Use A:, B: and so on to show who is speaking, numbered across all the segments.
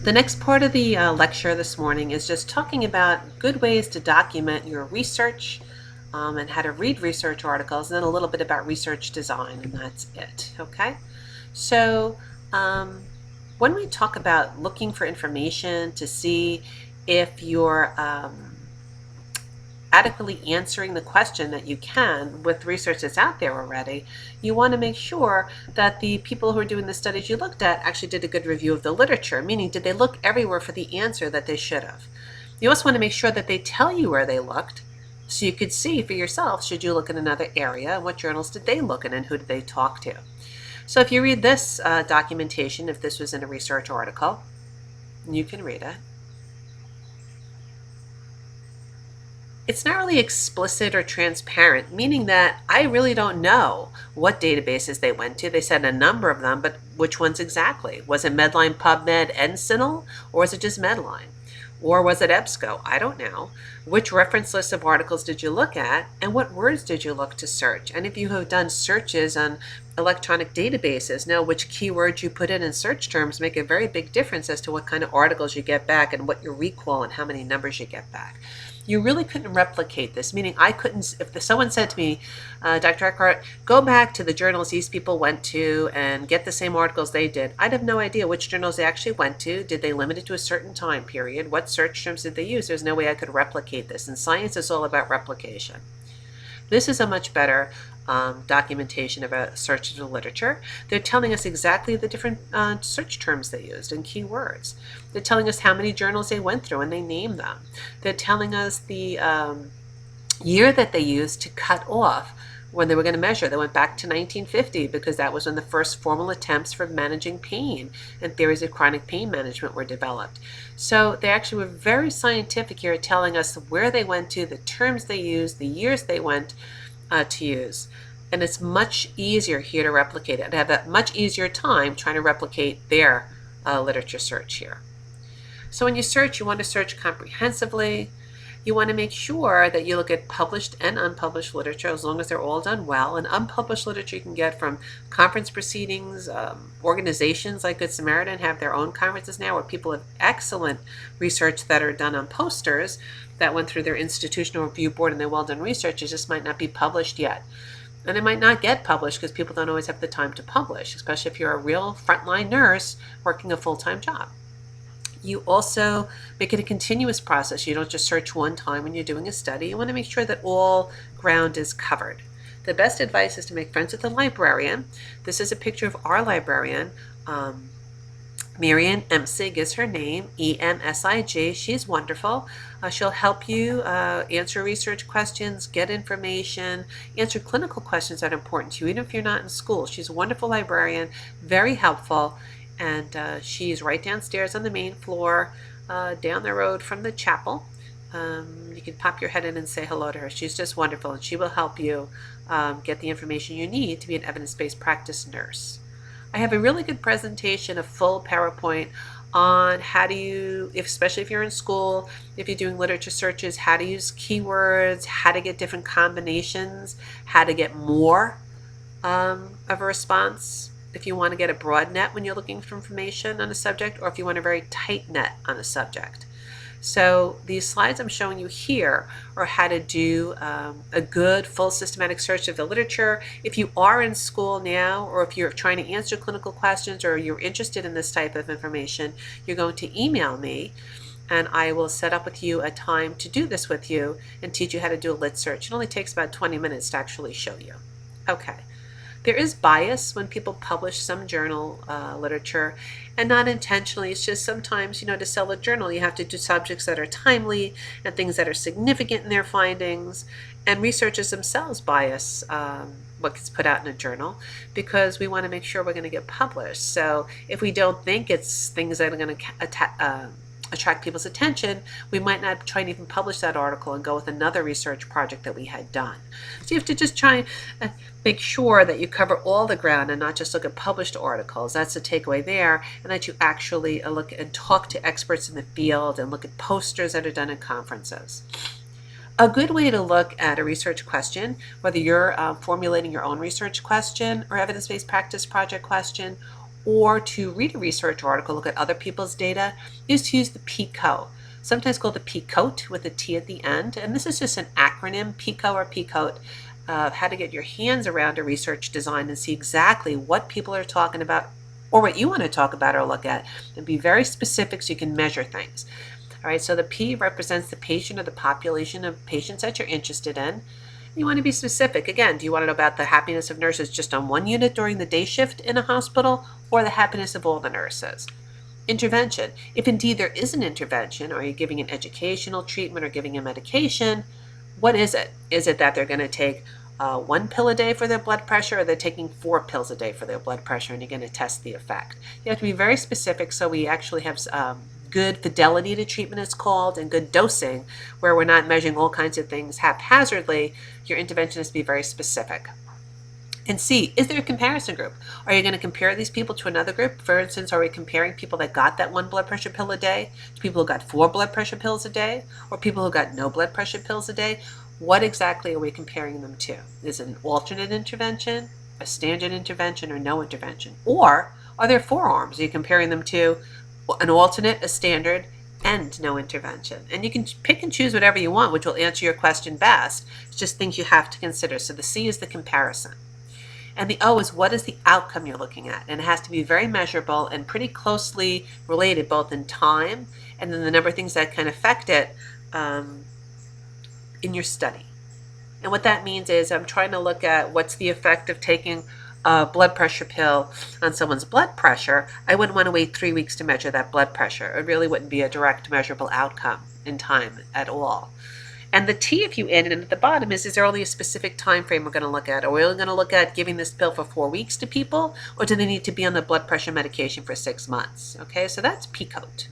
A: The next part of the lecture this morning is just talking about good ways to document your research and how to read research articles, and then a little bit about research design, and that's it. Okay? So, when we talk about looking for information to see if you're adequately answering the question that you can with research that's out there already, you want to make sure that the people who are doing the studies you looked at actually did a good review of the literature, meaning did they look everywhere for the answer that they should have. You also want to make sure that they tell you where they looked so you could see for yourself, should you look in another area, what journals did they look in and who did they talk to. So if you read this documentation, if this was in a research article, you can read it. It's not really explicit or transparent, meaning that I really don't know what databases they went to. They said a number of them, but which ones exactly? Was it Medline, PubMed, and CINAHL, or was it just Medline? Or was it EBSCO? I don't know. Which reference list of articles did you look at, and what words did you look to search? And if you have done searches on electronic databases, know which keywords you put in search terms make a very big difference as to what kind of articles you get back and what your recall and how many numbers you get back. You really couldn't replicate this, meaning I couldn't, if someone said to me, Dr. Eckhart, go back to the journals these people went to and get the same articles they did, I'd have no idea which journals they actually went to. Did they limit it to a certain time period? What search terms did they use? There's no way I could replicate this, and science is all about replication. This is a much better documentation of a search of the literature. They're telling us exactly the different search terms they used and keywords. They're telling us how many journals they went through and they named them. They're telling us the year that they used to cut off when they were going to measure. They went back to 1950 because that was when the first formal attempts for managing pain and theories of chronic pain management were developed. So they actually were very scientific here, telling us where they went to, the terms they used, the years they went to use. And it's much easier here to replicate it and have a much easier time trying to replicate their literature search here. So when you search, you want to search comprehensively. You want to make sure that you look at published and unpublished literature, as long as they're all done well. And unpublished literature you can get from conference proceedings. Organizations like Good Samaritan have their own conferences now where people have excellent research that are done on posters that went through their institutional review board, and their well-done research. It just might not be published yet. And it might not get published because people don't always have the time to publish, especially if you're a real frontline nurse working a full-time job. You also make it a continuous process. You don't just search one time when you're doing a study. You want to make sure that all ground is covered. The best advice is to make friends with a librarian. This is a picture of our librarian. Marian Emsig is her name, E-M-S-I-G. She's wonderful. She'll help you answer research questions, get information, answer clinical questions that are important to you, even if you're not in school. She's a wonderful librarian, very helpful, and she's right downstairs on the main floor, down the road from the chapel. You can pop your head in and say hello to her. She's just wonderful, and she will help you get the information you need to be an evidence-based practice nurse. I have a really good presentation, a full PowerPoint on how to use, especially if you're in school, if you're doing literature searches, how to use keywords, how to get different combinations, how to get more of a response if you want to get a broad net when you're looking for information on a subject, or if you want a very tight net on a subject. So these slides I'm showing you here are how to do a good full systematic search of the literature. If you are in school now, or if you're trying to answer clinical questions, or you're interested in this type of information, you're going to email me, and I will set up with you a time to do this with you and teach you how to do a lit search. It only takes about 20 minutes to actually show you. Okay. There is bias when people publish some journal literature, and not intentionally. It's just sometimes, to sell a journal, you have to do subjects that are timely and things that are significant in their findings. And researchers themselves bias what gets put out in a journal because we want to make sure we're going to get published. So if we don't think it's things that are going to attract people's attention, we might not try and even publish that article and go with another research project that we had done. So you have to just try and make sure that you cover all the ground and not just look at published articles. That's the takeaway there, and that you actually look and talk to experts in the field and look at posters that are done at conferences. A good way to look at a research question, whether you're formulating your own research question or evidence-based practice project question, or to read a research article, look at other people's data, is to use the PICO, sometimes called the PICOT with a T at the end. And this is just an acronym, PICO or PICOT, how to get your hands around a research design and see exactly what people are talking about or what you want to talk about or look at, and be very specific so you can measure things. All right, so the P represents the patient or the population of patients that you're interested in. You want to be specific. Again, do you want to know about the happiness of nurses just on one unit during the day shift in a hospital, or the happiness of all the nurses? Intervention. If indeed there is an intervention, or you're giving an educational treatment or giving a medication, what is it? Is it that they're going to take 1 pill a day for their blood pressure, or they're taking 4 pills a day for their blood pressure, and you're going to test the effect? You have to be very specific so we actually have good fidelity to treatment, it's called, and good dosing, where we're not measuring all kinds of things haphazardly. Your intervention has to be very specific. And C, is there a comparison group? Are you going to compare these people to another group? For instance, are we comparing people that got that 1 blood pressure pill a day to people who got 4 blood pressure pills a day, or people who got no blood pressure pills a day? What exactly are we comparing them to? Is it an alternate intervention, a standard intervention, or no intervention? Or are there 4 arms? Are you comparing them to an alternate, a standard, and no intervention? And you can pick and choose whatever you want, which will answer your question best. It's just things you have to consider. So the C is the comparison. And the O is what is the outcome you're looking at? And it has to be very measurable and pretty closely related, both in time and then the number of things that can affect it in your study. And what that means is I'm trying to look at what's the effect of taking a blood pressure pill on someone's blood pressure. I wouldn't want to wait 3 weeks to measure that blood pressure. It really wouldn't be a direct measurable outcome in time at all. And the T, if you add it in at the bottom, is there only a specific time frame we're going to look at? Are we only going to look at giving this pill for 4 weeks to people, or do they need to be on the blood pressure medication for 6 months? Okay, so that's PICOT.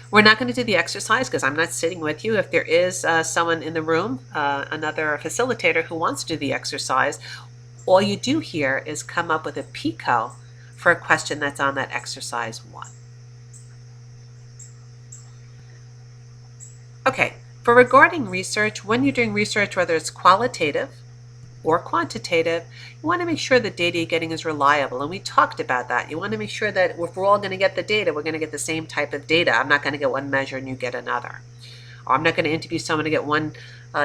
A: We're not going to do the exercise because I'm not sitting with you. If there is someone in the room, another facilitator who wants to do the exercise, all you do here is come up with a PICO for a question that's on that exercise 1. Okay, for regarding research, when you're doing research, whether it's qualitative or quantitative, you want to make sure the data you're getting is reliable. And we talked about that. You want to make sure that if we're all going to get the data, we're going to get the same type of data. I'm not going to get one measure and you get another. Or I'm not going to interview someone to get one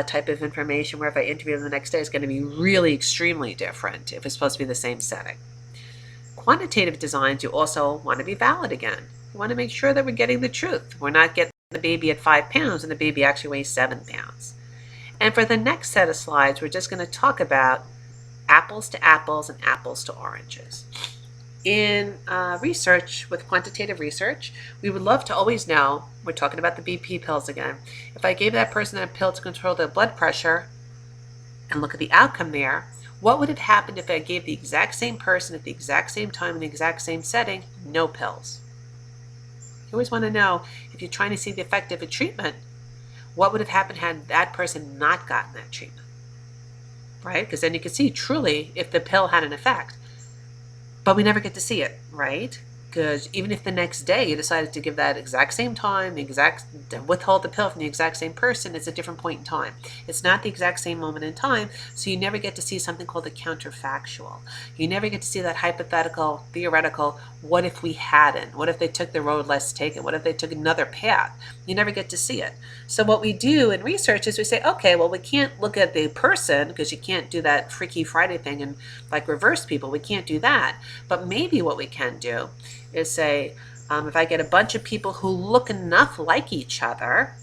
A: type of information where if I interview them the next day, it's going to be really extremely different if it's supposed to be the same setting. Quantitative designs, you also want to be valid again. You want to make sure that we're getting the truth. We're not getting the baby at 5 pounds and the baby actually weighs 7 pounds. And for the next set of slides, we're just going to talk about apples to apples and apples to oranges. In research, with quantitative research, we would love to always know, we're talking about the BP pills again, if I gave that person a pill to control their blood pressure and look at the outcome there, what would have happened if I gave the exact same person at the exact same time in the exact same setting, no pills? You always want to know, if you're trying to see the effect of a treatment, what would have happened had that person not gotten that treatment, right? Because then you can see truly if the pill had an effect. But we never get to see it, right? Because even if the next day you decided to give that exact same time, withhold the pill from the exact same person, it's a different point in time. It's not the exact same moment in time, so you never get to see something called the counterfactual. You never get to see that hypothetical, theoretical, what if we hadn't? What if they took the road less taken? What if they took another path? You never get to see it. So what we do in research is we say, okay, well, we can't look at the person because you can't do that Freaky Friday thing and like reverse people. We can't do that. But maybe what we can do is say, if I get a bunch of people who look enough like each other,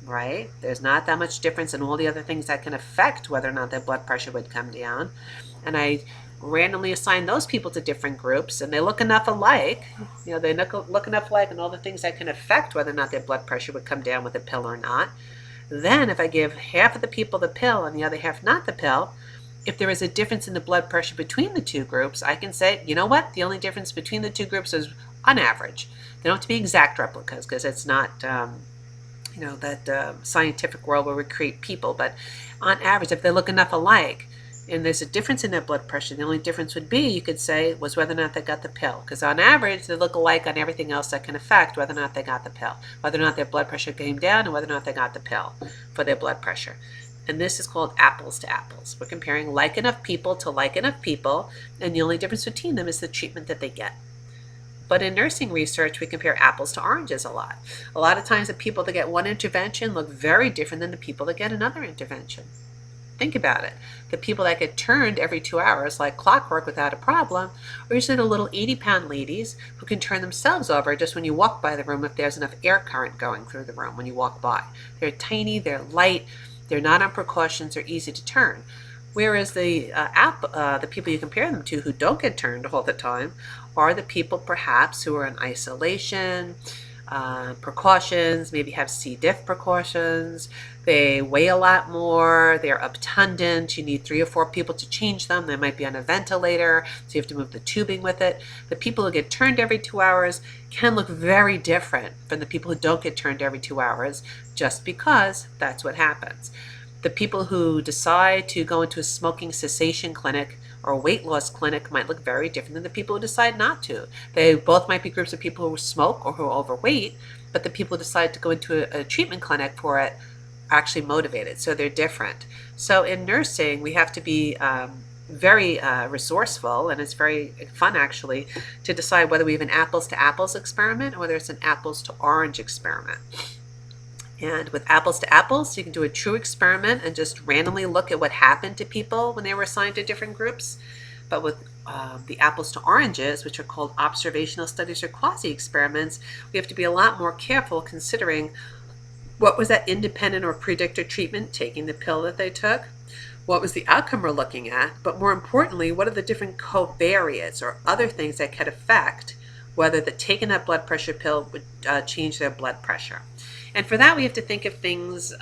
A: right? There's not that much difference in all the other things that can affect whether or not their blood pressure would come down. And I randomly assign those people to different groups and they look enough alike, they look enough alike and all the things that can affect whether or not their blood pressure would come down with a pill or not. Then if I give half of the people the pill and the other half not the pill, if there is a difference in the blood pressure between the two groups, I can say, you know what? The only difference between the two groups is on average. They don't have to be exact replicas because it's not, that scientific world where we create people. But on average, if they look enough alike and there's a difference in their blood pressure, the only difference would be, you could say, was whether or not they got the pill. Because on average, they look alike on everything else that can affect whether or not they got the pill. Whether or not their blood pressure came down and whether or not they got the pill for their blood pressure. And this is called apples to apples. We're comparing like enough people to like enough people, and the only difference between them is the treatment that they get. But in nursing research, we compare apples to oranges a lot. A lot of times the people that get one intervention look very different than the people that get another intervention. Think about it. The people that get turned every 2 hours like clockwork without a problem are usually the little 80-pound ladies who can turn themselves over just when you walk by the room if there's enough air current going through the room when you walk by. They're tiny, they're light, they're not on precautions, they're easy to turn. Whereas the people you compare them to who don't get turned all the time are the people perhaps who are in isolation, precautions, maybe have C. diff precautions. They weigh a lot more. They're obtundant. You need 3 or 4 people to change them. They might be on a ventilator, so you have to move the tubing with it. The people who get turned every 2 hours can look very different from the people who don't get turned every 2 hours, just because that's what happens. The people who decide to go into a smoking cessation clinic or a weight loss clinic might look very different than the people who decide not to. They both might be groups of people who smoke or who are overweight, but the people who decide to go into a treatment clinic for it are actually motivated, so they're different. So in nursing, we have to be very resourceful, and it's very fun actually to decide whether we have an apples to apples experiment or whether it's an apples to orange experiment. And with apples to apples, you can do a true experiment and just randomly look at what happened to people when they were assigned to different groups. But with the apples to oranges, which are called observational studies or quasi-experiments, we have to be a lot more careful considering what was that independent or predictor treatment, taking the pill that they took, what was the outcome we're looking at, but more importantly, what are the different covariates or other things that could affect whether the taking that blood pressure pill would change their blood pressure. And for that, we have to think of things,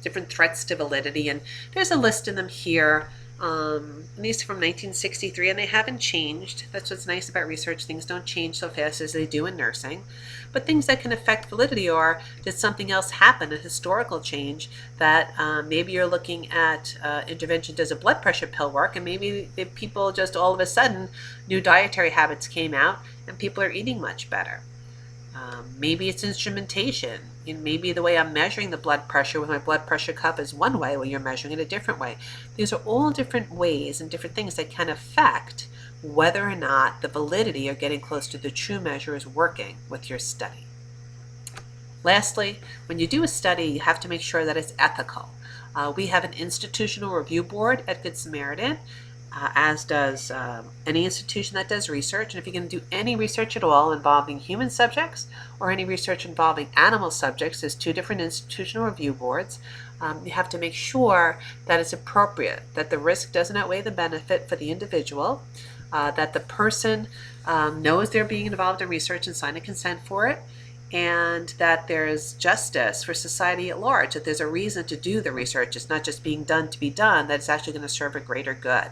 A: different threats to validity, and there's a list of them here. And these are from 1963, and they haven't changed. That's what's nice about research. Things don't change so fast as they do in nursing. But things that can affect validity are, did something else happen, a historical change, that maybe you're looking at intervention, does a blood pressure pill work, and maybe if people just all of a sudden, new dietary habits came out, and people are eating much better. Maybe it's instrumentation. Maybe the way I'm measuring the blood pressure with my blood pressure cuff is one way, while you're measuring it a different way. These are all different ways and different things that can affect whether or not the validity or getting close to the true measure is working with your study. Lastly, when you do a study, you have to make sure that it's ethical. We have an institutional review board at Good Samaritan, as does any institution that does research. And if you're going to do any research at all involving human subjects or any research involving animal subjects, there's 2 different institutional review boards. You have to make sure that it's appropriate, that the risk doesn't outweigh the benefit for the individual, that the person knows they're being involved in research and sign a consent for it, and that there's justice for society at large, that there's a reason to do the research. It's not just being done to be done, that it's actually going to serve a greater good.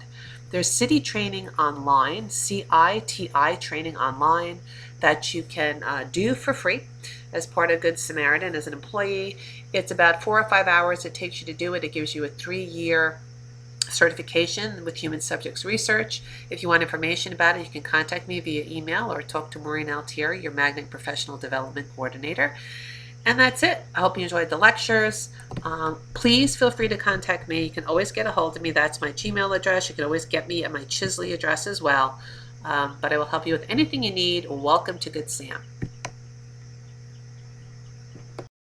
A: There's CITI training online, CITI training online, that you can do for free as part of Good Samaritan as an employee. It's about 4 or 5 hours it takes you to do it. It gives you a 3-year certification with human subjects research. If you want information about it, you can contact me via email or talk to Maureen Altieri, your Magnet Professional Development Coordinator. And that's it. I hope you enjoyed the lectures. Please feel free to contact me. You can always get a hold of me. That's my Gmail address. You can always get me at my Chisley address as well. But I will help you with anything you need. Welcome to Good Sam.